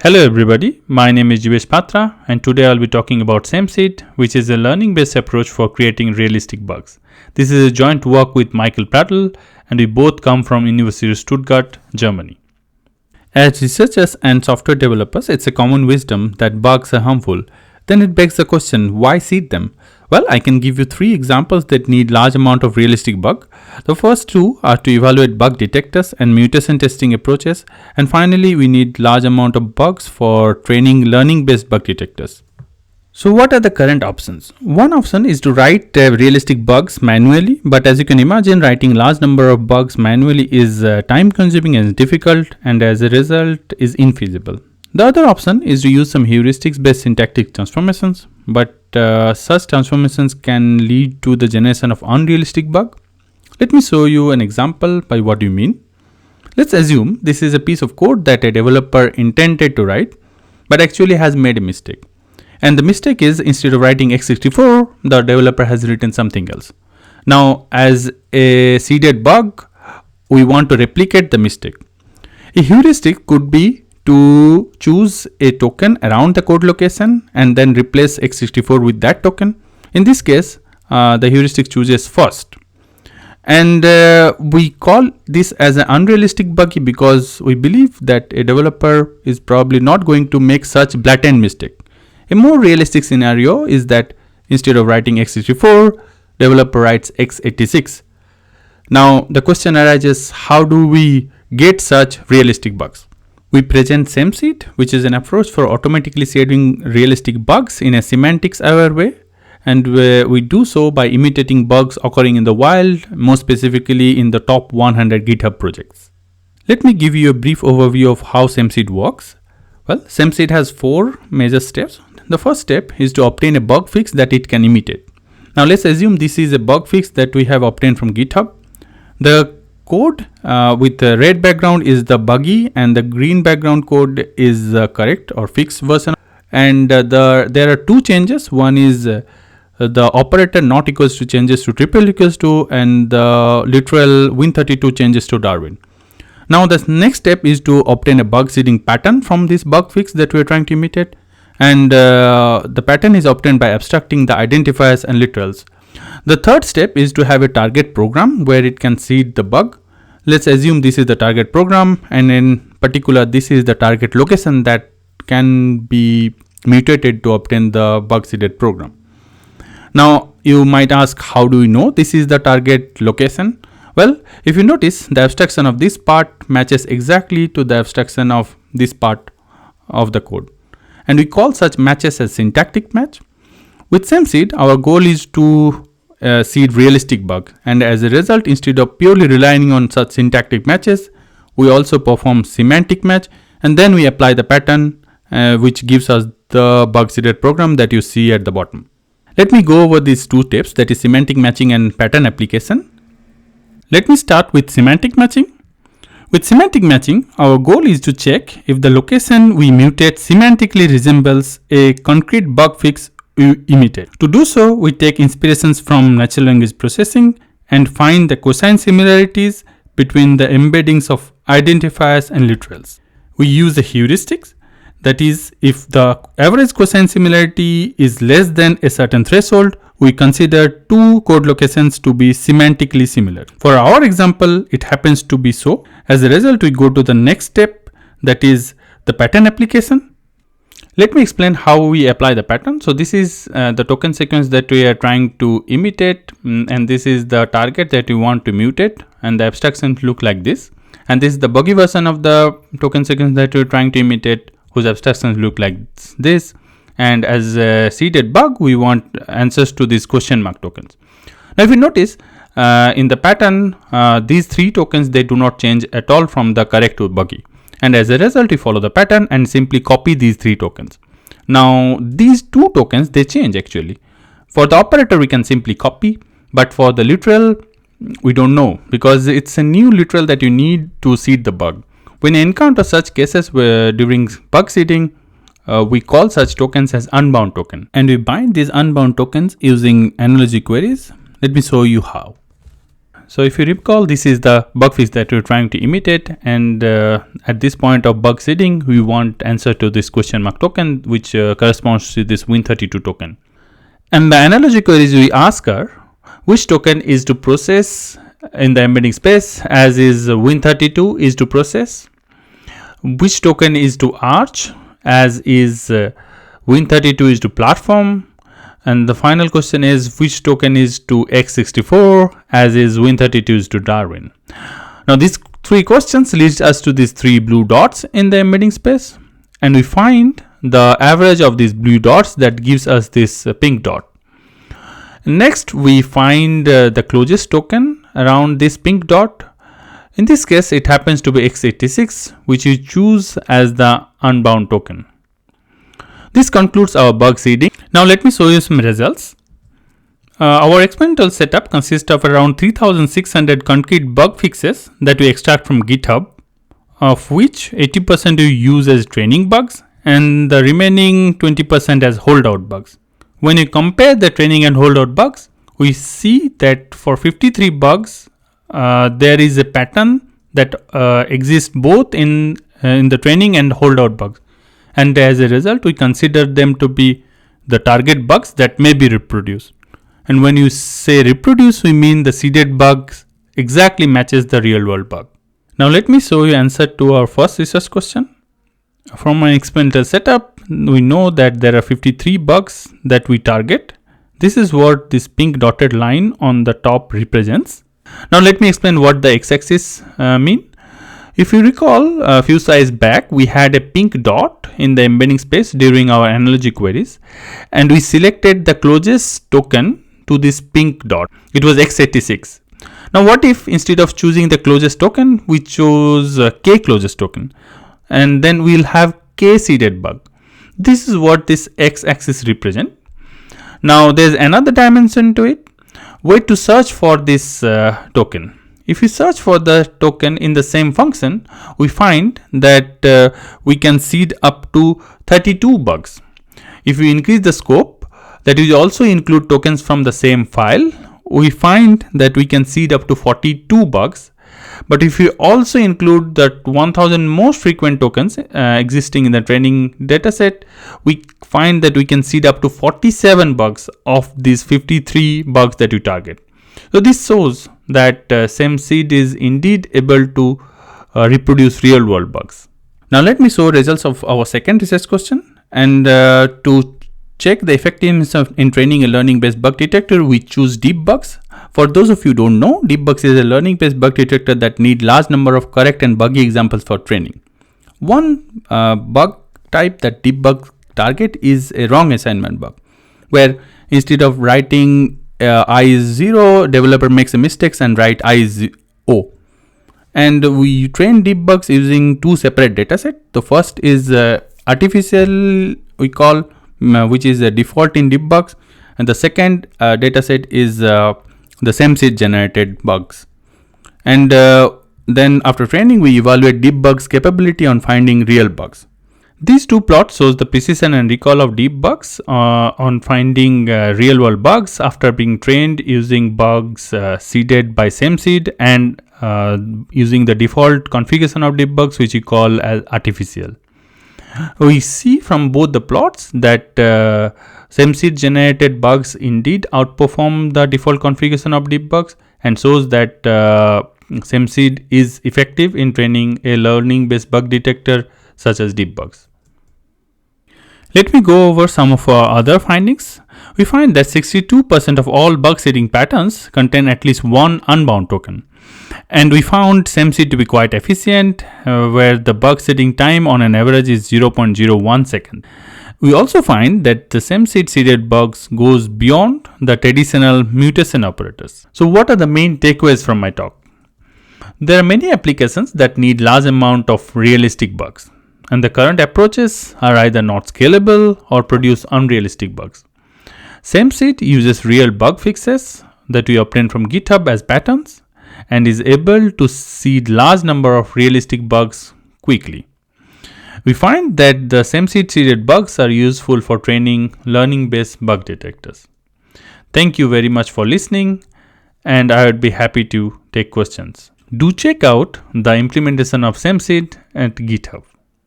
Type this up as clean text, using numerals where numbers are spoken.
Hello everybody, my name is Jivesh Patra and today I'll be talking about SameSeed, which is a learning-based approach for creating realistic bugs. This is a joint work with Michael Prattle and we both come from University of Stuttgart, Germany. As researchers and software developers, it's a common wisdom that bugs are harmful. Then it begs the question, why seed them? Well, I can give you 3 examples that need large amount of realistic bug. The first 2 are to evaluate bug detectors and mutation testing approaches. And finally, we need large amount of bugs for training learning-based bug detectors. So what are the current options? One option is to write realistic bugs manually, but as you can imagine, writing large number of bugs manually is time consuming and difficult, and as a result is infeasible. The other option is to use some heuristics based syntactic transformations, but such transformations can lead to the generation of unrealistic bug. Let me show you an example by what you mean. Let's assume this is a piece of code that a developer intended to write, but actually has made a mistake. And the mistake is, instead of writing x64, the developer has written something else. Now, as a seeded bug, we want to replicate the mistake. A heuristic could be to choose a token around the code location and then replace x64 with that token. In this case, the heuristic chooses first. And we call this as an unrealistic bug because we believe that a developer is probably not going to make such blatant mistake. A more realistic scenario is that instead of writing x64, developer writes x86. Now the question arises, how do we get such realistic bugs? We present SameSeed, which is an approach for automatically seeding realistic bugs in a semantics-aware way, and we do so by imitating bugs occurring in the wild, more specifically in the top 100 GitHub projects. Let me give you a brief overview of how SameSeed works. Well, SameSeed has 4 major steps. The first step is to obtain a bug fix that it can imitate. Now let's assume this is a bug fix that we have obtained from GitHub. The code with the red background is the buggy and the green background code is the correct or fixed version. And there are 2 changes. One is the operator not equals to changes to triple equals to, and the literal Win32 changes to Darwin. Now the next step is to obtain a bug seeding pattern from this bug fix that we are trying to imitate. And the pattern is obtained by abstracting the identifiers and literals. The third step is to have a target program where it can seed the bug. Let's assume this is the target program, and in particular this is the target location that can be mutated to obtain the bug seeded program. Now you might ask, how do we know this is the target location? Well, if you notice, the abstraction of this part matches exactly to the abstraction of this part of the code, and we call such matches as syntactic match. With SameSeed, our goal is to seed realistic bug, and as a result, instead of purely relying on such syntactic matches, we also perform semantic match, and then we apply the pattern which gives us the bug seeded program that you see at the bottom. Let me go over these 2 steps, that is semantic matching and pattern application. Let me start with semantic matching. With semantic matching, our goal is to check if the location we mutate semantically resembles a concrete bug fix we imitate. To do so, we take inspirations from natural language processing and find the cosine similarities between the embeddings of identifiers and literals. We use the heuristics, that is, if the average cosine similarity is less than a certain threshold, we consider 2 code locations to be semantically similar. For our example, it happens to be so. As a result, we go to the next step, that is the pattern application. Let me explain how we apply the pattern. So this is the token sequence that we are trying to imitate, and this is the target that we want to mutate, and the abstractions look like this. And this is the buggy version of the token sequence that we're trying to imitate, whose abstractions look like this. And as a seeded bug, we want answers to these question mark tokens. Now if you notice, in the pattern, these 3 tokens, they do not change at all from the correct to buggy. And as a result, we follow the pattern and simply copy these 3 tokens. Now these 2 tokens, they change actually. For the operator, we can simply copy, but for the literal, we don't know, because it's a new literal that you need to seed the bug. When you encounter such cases where during bug seeding, we call such tokens as unbound token, and we bind these unbound tokens using analogy queries. Let me show you how. So if you recall, this is the bug fix that we're trying to imitate, and at this point of bug seeding, we want answer to this question mark token, which corresponds to this Win32 token. And the analogy queries we ask are, which token is to process in the embedding space, as is Win32 is to process, which token is to arch, as is Win32 is to platform, and the final question is which token is to x64, as is Win32 is to Darwin. Now these three questions leads us to these three blue dots in the embedding space, and we find the average of these blue dots that gives us this pink dot. Next we find the closest token around this pink dot. In this case it happens to be x86, which we choose as the unbound token. This concludes our bug seeding. Now let me show you some results. Our experimental setup consists of around 3600 concrete bug fixes that we extract from GitHub, of which 80% we use as training bugs and the remaining 20% as holdout bugs. When you compare the training and holdout bugs, we see that for 53 bugs, there is a pattern that exists both in the training and holdout bugs. And as a result, we consider them to be the target bugs that may be reproduced. And when you say reproduce, we mean the seeded bugs exactly matches the real world bug. Now let me show you answer to our first research question. From my experimental setup, we know that there are 53 bugs that we target. This is what this pink dotted line on the top represents. Now let me explain what the x-axis mean. If you recall, a few slides back, we had a pink dot in the embedding space during our analogy queries, and we selected the closest token to this pink dot. It was x86. Now what if instead of choosing the closest token, we chose k closest token, and then we'll have k seeded bug. This is what this x-axis represent. Now there's another dimension to it. Way to search for this token. If we search for the token in the same function, we find that we can seed up to 32 bugs. If we increase the scope, that will also include tokens from the same file, we find that we can seed up to 42 bugs. But if we also include the 1000 most frequent tokens existing in the training dataset, we find that we can seed up to 47 bugs of these 53 bugs that we target. So this shows that SemSeed is indeed able to reproduce real world bugs. Now let me show results of our second research question, and to check the effectiveness in training a learning based bug detector, we choose DeepBugs. For those of you who don't know, DeepBugs is a learning based bug detector that need large number of correct and buggy examples for training. One bug type that DeepBugs target is a wrong assignment bug, where instead of writing I is 0, developer makes a mistakes and write I is O. And we train DeepBugs using two separate datasets. The first is artificial, we call, which is a default in DeepBugs, and the second dataset is the SemSeed generated bugs. And then after training, we evaluate DeepBugs capability on finding real bugs. These two plots shows the precision and recall of DeepBugs on finding real world bugs after being trained using bugs seeded by SemSeed and using the default configuration of DeepBugs, which we call as artificial. We see from both the plots that SemSeed generated bugs indeed outperform the default configuration of DeepBugs, and shows that SemSeed is effective in training a learning based bug detector such as DeepBugs. Let me go over some of our other findings. We find that 62% of all bug seeding patterns contain at least one unbound token. And we found SemSeed to be quite efficient, where the bug seeding time on an average is 0.01 second. We also find that the SemSeed seeded bugs goes beyond the traditional mutation operators. So what are the main takeaways from my talk? There are many applications that need large amount of realistic bugs, and the current approaches are either not scalable or produce unrealistic bugs. SemSeed uses real bug fixes that we obtain from GitHub as patterns and is able to seed large number of realistic bugs quickly. We find that the SemSeed seeded bugs are useful for training learning based bug detectors. Thank you very much for listening, and I would be happy to take questions. Do check out the implementation of SameSeed at GitHub.